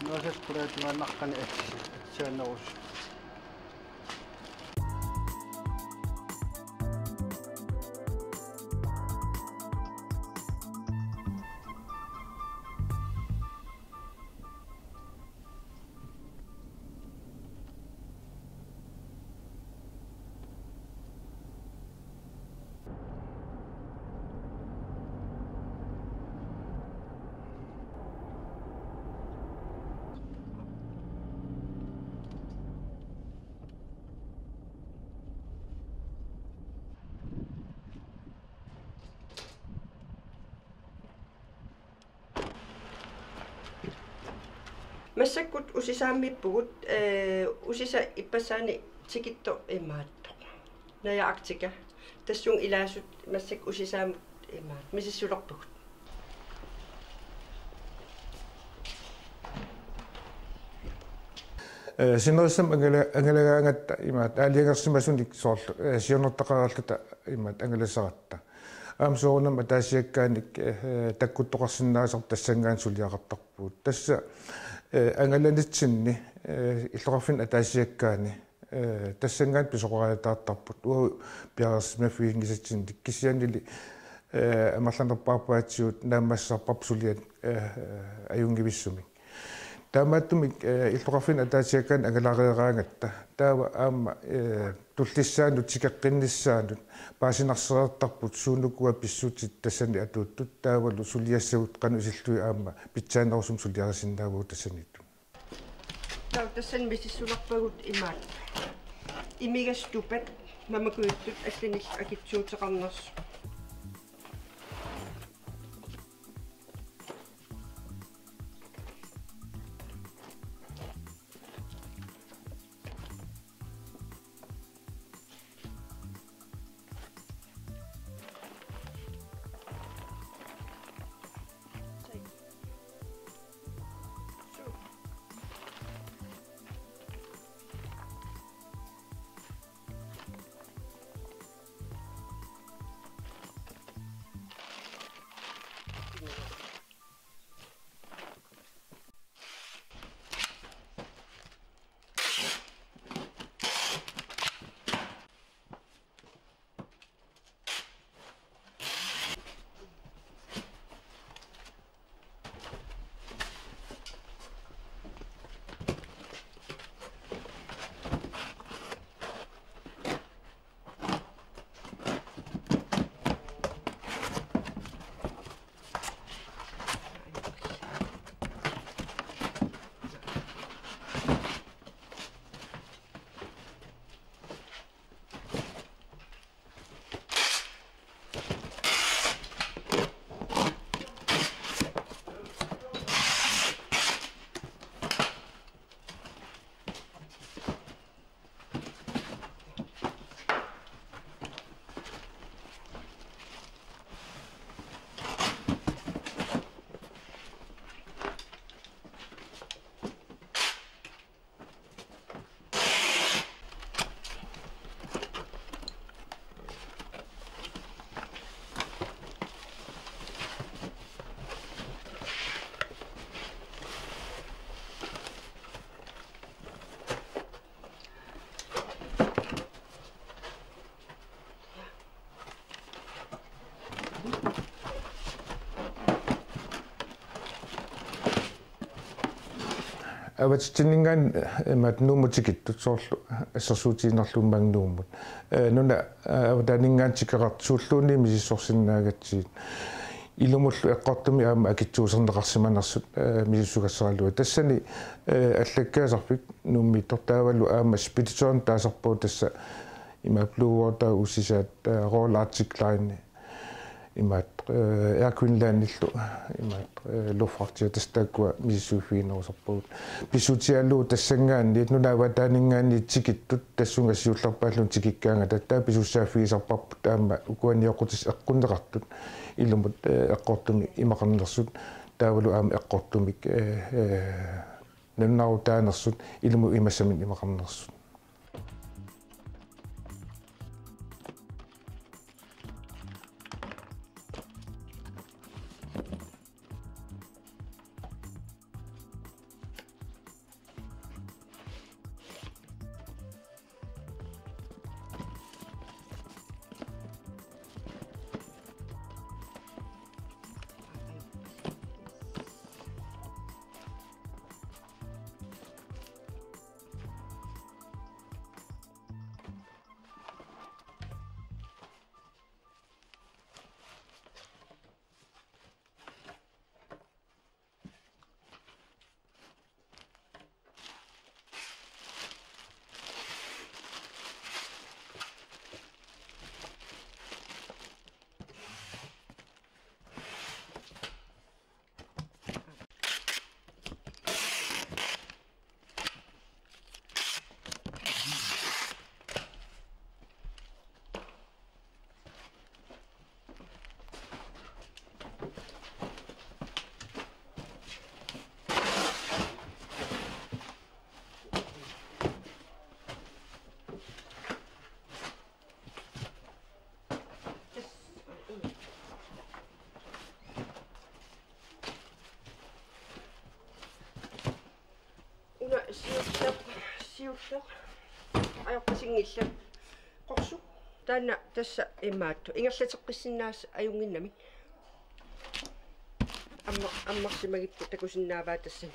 نوسكورات ما نقني أتشانوش Массаккут усисааммиппугут усиса иппасаани тикитто имаатто наяактика тассуун илаасут массак усисаамут имаат мисиссулерпугут синерсам ангалагаангатта имаат аалиангерсимасуник соорлу сиорнертақараллута имаат ангаласаратта аамсуурнам атаасиаккааник таккуттоқарсинаасар тассангаан сулиақартарпуут тасса ангаланитсинни иллоқарфин атаасиаккаани тассангаан писоқораатаартарпут уу пиарсмафиингисатсин кисианили амарланерпаарпаатсиут наамассарпарп сулиат аюнгивиссумик таамааттумик иллоқарфин атаасиаккаан ангалаариераангатта таава аама туллиссаанут сикаққиннissaанут паасинарсериартарпут суунукуа писсуутит тассани атууттут таавалу сулиассагут кану исиллуи аама питсаанерусум сулиарисиннаавуу тассаниту таа тассан мисиссулерпагут имаат имигаступат намакуиттут алланил акитсуутеқарнерс аватсиннингаан имаат нуумутикиттут соорлу ассерсуутиинерлууммагнууммут нуна аватаанингаантикеқарт сууллуунни мисиссорсиннаагатсиит илумуллу эққортуми аама акитсуусернеқарсиманерсут мисиссугассаралуа тассани аллаккаасарпик нуумми тортаавалу аама спедиторн таасарпуу тасса има Blue Water усисаат Royal Arctic Line имаат Air Queensland-иллу имаат луффартиа тастааккуа мисиссуиффиинерусарпугут писутиаллуу тассангаанни нунааватаанингаанни тикиттут тассунгассиуллерпааллун тикиккаанга таттаа писуссааффигисарпарпут таама укуаниоқутис эққуннеқартут илумут эққортуми имақарнерсут таавалу аама эққортумик наннаутаанерсут илуму имассамин имақарнерсут ajorpasingilla qorsu taana tassa immaattu ingerlateqqissinnaas ajunginnami аммарсимагиппу такусиннааваа тассани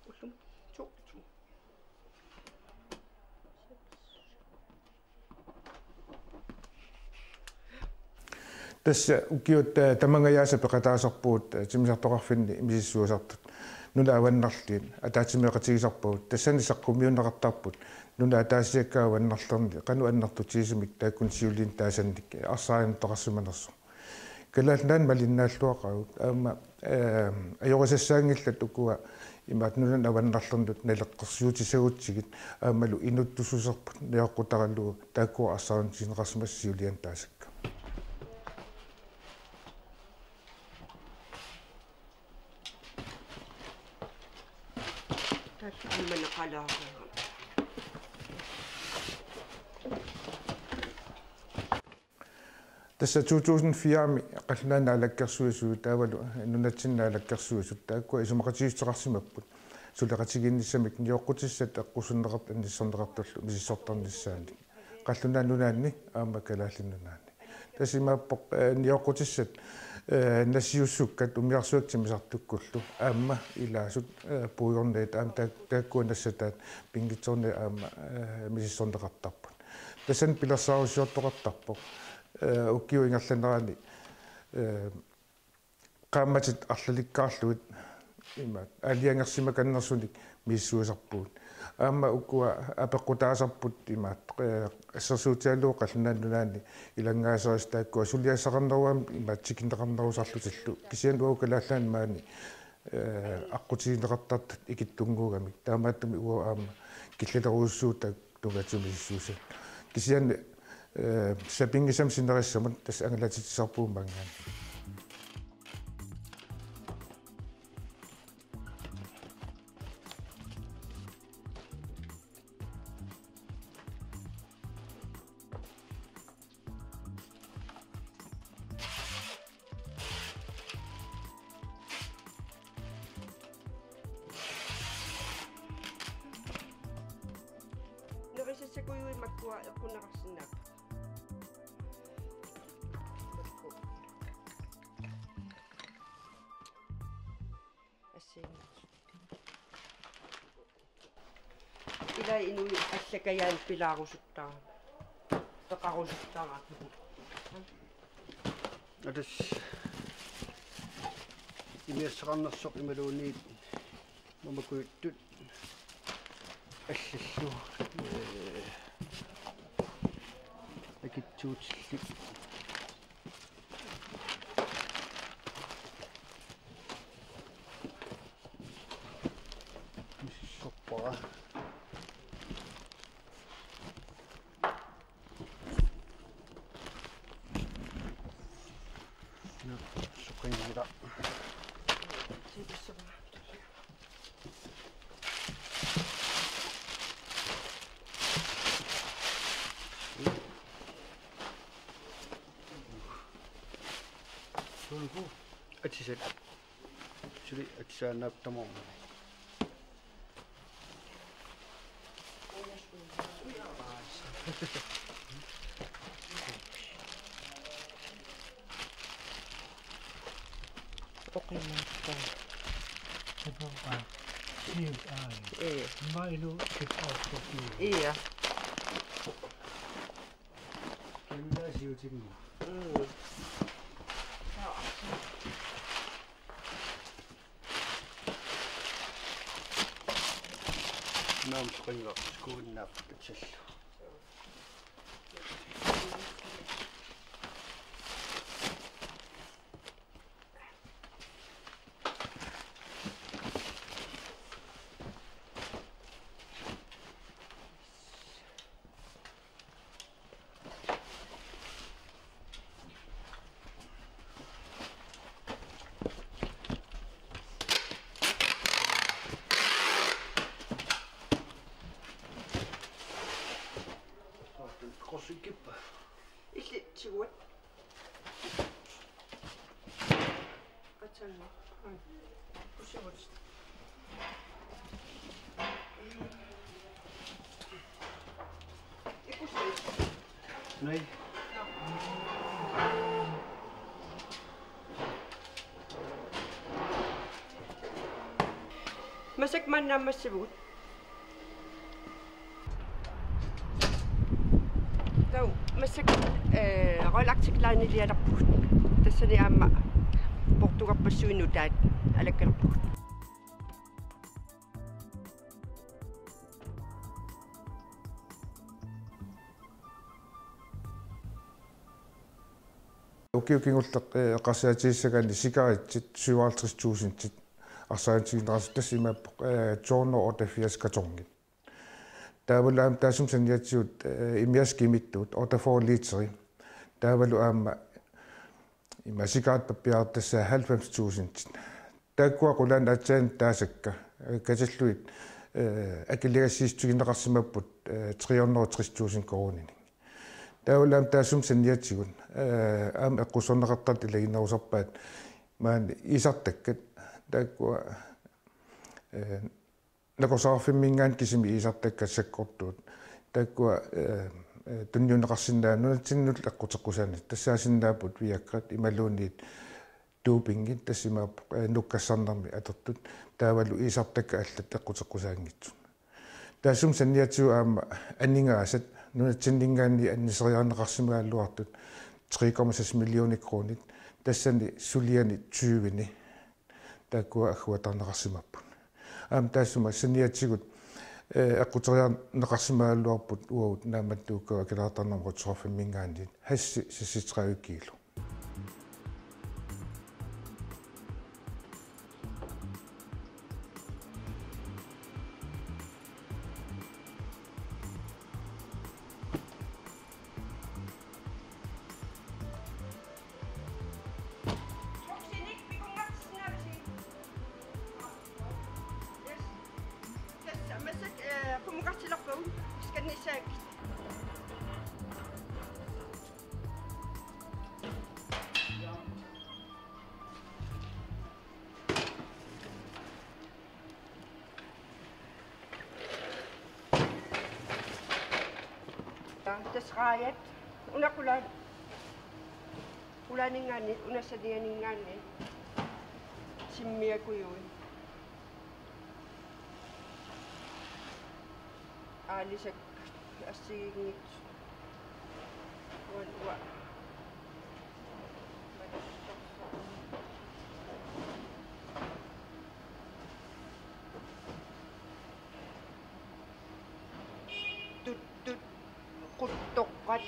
уллум чу тасса укиут тамангаяаса пеқатаасарпуут тимисартоқарфинни мисиссуусартут нуна аваннарлиин атаатимеқатигисарпуут тассани саққумиуннеқартарпут нуна атаасиаккаа аваннарлерни қану аннарту тисимик тааккун сиулин таасанник арсаан тоқассиманерсо калаалнаан малиннааллуақагут аама ajorисассаангиллат укуа имаат нунан аваннарлернут налеққерсиутисагутсигит аамалу инуттусусерпут неоққутараллугу тааккуа арсаан синеқарсимас сиулиан таасакка тасса 2004 қаллаана алаккерсуисуу таавалу нунатсинна алаккерсуисут тааккуа исумақатигистеқарсимаппут сулеқатигинниссамик ниоққутиссат эққусуннеқарт анниссорнеқартуллу мисиссортарниссаани қаллунаа нунаанни аама калааллиннунаани тасимааппоқ ниоққутиссат насиуссуккат умиарсуактимисартуккуллу аама илаасут пуйорнеет аама тааккуанассатаат пингитсорне аама мисиссорнеқартарпут тасан пилерсаарусиортоқартарпоқ уккиу ингерланерани qaammatit арлаликкаарлуит имаат алиангерсимаканнерсуник миссуусарпуут аама уккуа апеққутаасарпут имаат ассерсуутиалуу қаллунааннунаани илангаасерис тааккуа сулиассақарнеруам имаат тикинеқарнерусарлутиллу кисиан уукалааллаан маани аққутигинеқартартат икиттунгуугами таамааттами уа аама киллалеруussуутак тугатсумиссуусат кисиан сапингисам синериссамут тас ангалатитсарпуумангаан нерисассакуйуи маккуа эққунеқарсинаа ila inui allakayaan pilaarusuttaa taqarusuttaa атас имиассеқарнерсоқ ималуунниит мамакуиттут аллиллу акитсуутиллик миссорпара сукингила атисат сули атсаанаптамоо оқимаатта сепаа сиуп аа майлу сепаа иа кимнасиутигни нам скинга скууннаап татсаллу Kosikippa. илли тигуат атсанна кусивут Nej. Masek man na masibut. Tau masek relaxiklaan ilialarput. Tassani aamma portugarpassuinu taat alakkalput. Ukiukingulleq qassiatiissagaani sikaritsit 57.000 арсаантигинерас тассимааппоқ жорно отафиас каторнги таавалаам таасум саниатсиут имиаскимиттуут отафоолиитери таавалу аама имасикаат паппиартассаа 90.000 тааккуа qulaан атсаан таасакка каталлуит акилигассиистугинеқарсимаппут 330.000 коронини таавалаам таасум саниатсигун аама эққусорнеқартат илагинерусарпаат маан исартаккат тааккуа накосаарфиммингаан кисими исартаккат саккортуут тааккуа тунниунеқарсиннаанунатсиннул эққутеққусаани тассаасиннаапут виаккат ималуунниит туупингит тассимаап нуккассарнарми атертут таавалу исартакка аллат эққутеққусаангитсу таасум санниатсуу аама аннингаасат нунатсиннингаанни аннисериарнеқарсимааллуартут 3,6 миллиони кронит тассани сулиани 20ни тааккуа аггуатарнеқарсимаппут аам таассума саниатсигут аққутериарнеқарсимааллуарпут уут нааматтууккава акилаартарнамрут сорфиммингаанит хасси 63 кило tasraayat ulaningaani unasanianingaani simmiakuyui aalisak assigingit wa quttoqqat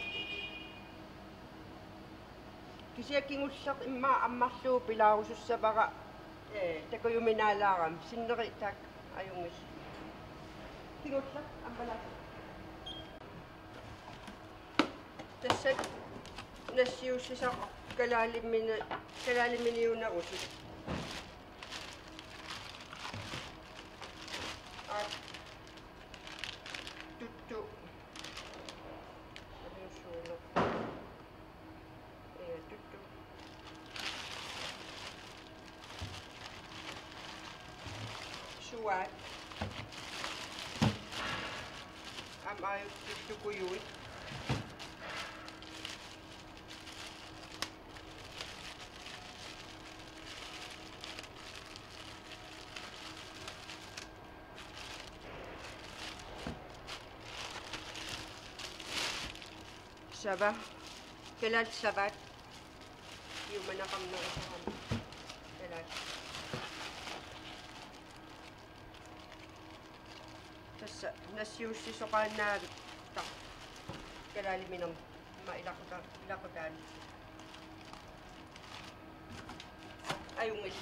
kisiakingulleq imma ammarluu pilaarusussavaqa takuyuminaalaaram sinneri taak ajungis kingulleq ammalaq tassat nassiussisaq kalaaliminiunerusut tuttu suat amay tukuyuit saba kelat sabat yumanakam na isaham kelat tassa nassiussisoqaannaavik ta kalaliminam ma ilaqutaan ayungis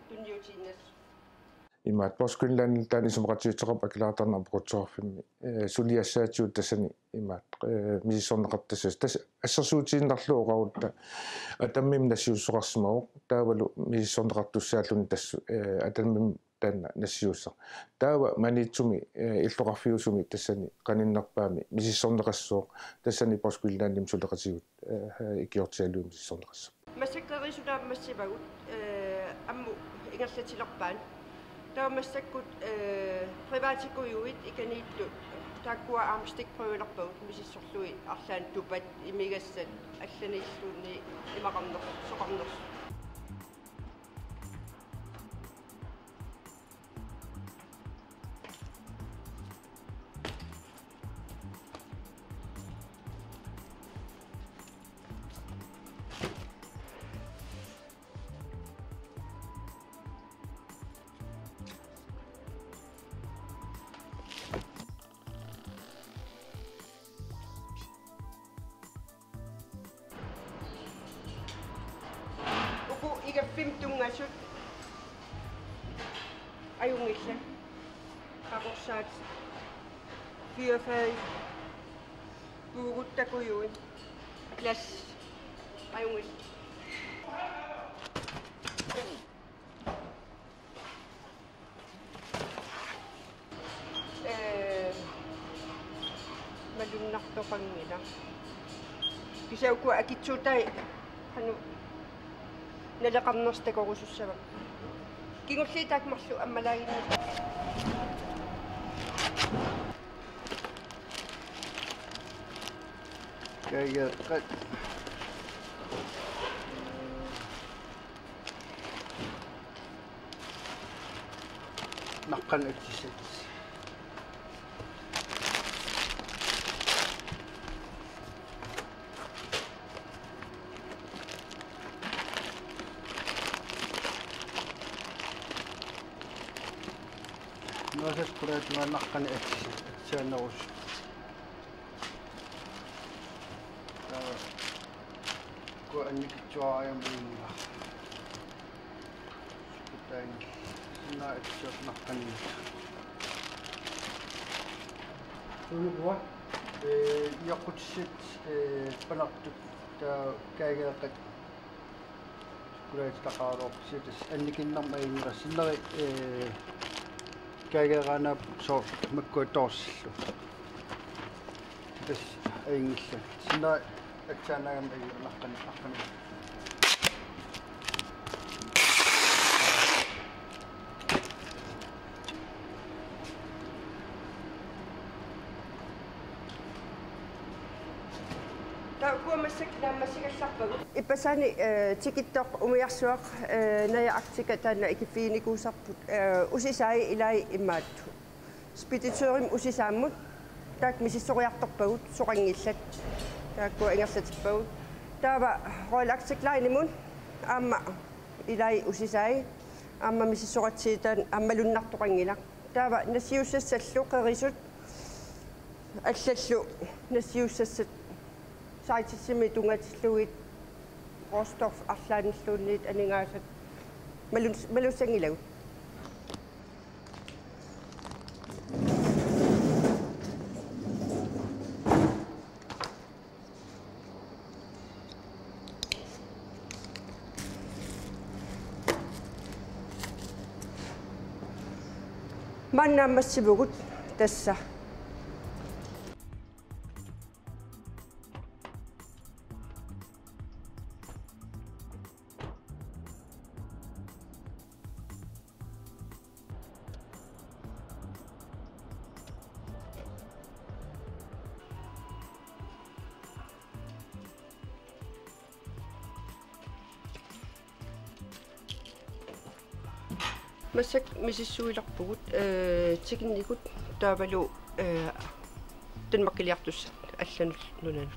tunniutiinnas имаат поскунлаанил таани сумеқатиутеқап акилаартарнаа пуқутсоорфимми сулиассаатиут тассани имаат мисиссорнеқартассас тас ассерсуутииннарлуу оqarutta атаммим нассиуссоқарсимавоқ таавалу мисиссорнеқартуссааллуни тассу атаммим таана нассиуссақ таава манитсуми иллоқарфиусуми тассани qaninnerpaami мисиссорнеқассуоқ тассани паскуиллаанним сулеқатигут икиортиалуи мисиссорнеқассақ массаккерисулааммассивагут амму ингерлатилерпаан таамассаккут приватикуйуит иканиитту тааккуа армстикпрюилерпагут мисиссорлуи арлаан тупат имигассат алланииллуунни имақарнер соқарнерс iga 15 asut ajungilla qakorsaat fyrfad puuguttakujuin glas ajungil malunnartoqangila kisaukku akitsuutai hanu nalaqarnerstakorusussava kingulliitaak marlu ammalaagini kaya qat naqqan atsisat نواسات قرات ما نقن اتسانوش كو انك جوايا من سكتان سنا اتسات نقن ونبوا يقود ست بنقطة كايغا قد قرات تقارب ستس انك النم اينغا سنا kaigerana so makkutorsillu tas aingilla sina atsaanagam ayernaqqan иппасани тикиттоқ умиарсуақ наяартика таана икиффииникуусарпут усисаи илаи иммаатту спедиторим усисааммут таак мисиссориарторпагут соқангиллат тааккуа ингерлатиппагут таава ройлактиклаанимун аама илаи усисаи аама мисиссоратсиитаан аммалуннартоқангила таава насиуссассаллу қерисут аллаллу насиуссассат саитсими тунгатиллугит Rostov арлааниллуунниит анингаасат малуссангилагу маннааммассивугут тасса масак мисиссуиларпугут тикинникут таавалу танмаккилиартуссат алланул нунанут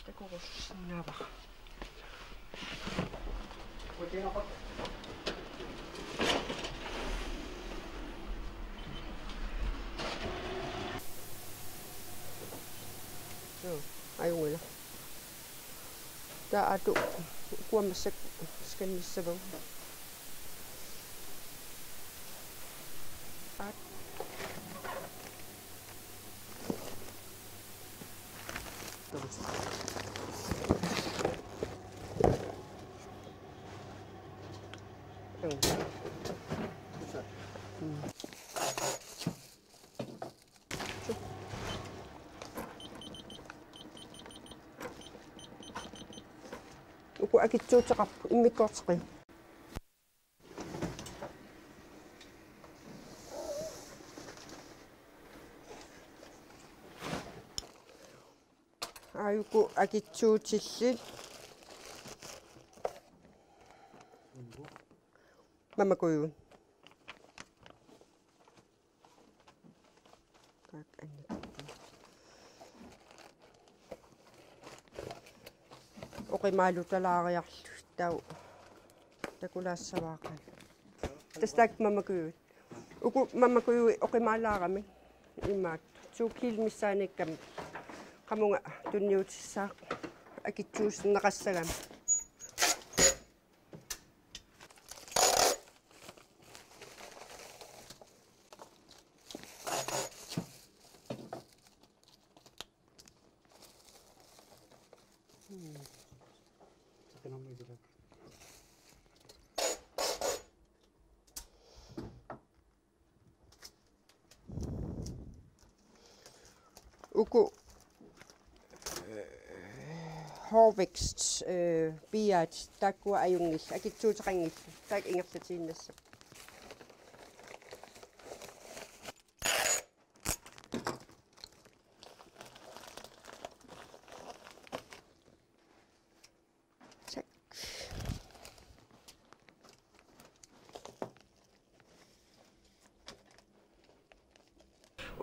такоруснаава ayungila таату куамассак сканниссавагу uku akitsuutaqarpu immikkoorteqi ayuku akitsuutillit mamakuyun oqimaalutalaariarlu tau takulaassavaaqan tastak mamakuyut uku mamakuyui oqimaalaarami immaat suukkiilmissaanikkam qamunga tunniutissaaq akitsuusnaqassagam uku hårvækst biat takkua ajungis akitsuutaqangis tak ingerlatiinnassa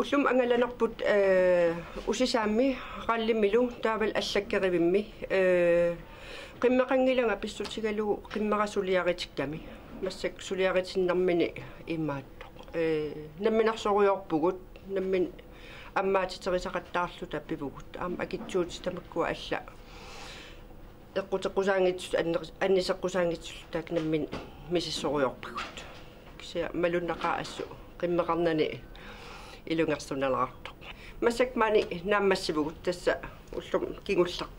ullum angalanerput usisaammi qaallimilu taaval allakkerivimmi qimmaqangilanga pissutigalu qimmaqasuliaritikkami massak suliaritinnarmini immaattoq namminarsoruyorpugut nammin ammaatiterisaqattaarluta pivugut aam akitsuuti tamakkua alla eqqutekusaangitsu anniseqqusaangitsul taak nammin misissoruyorpugut kisia malunnaqaa assu qimmeqarnani ilungersunalaartoq massak mani naammassivugut tassa ullum kingullaq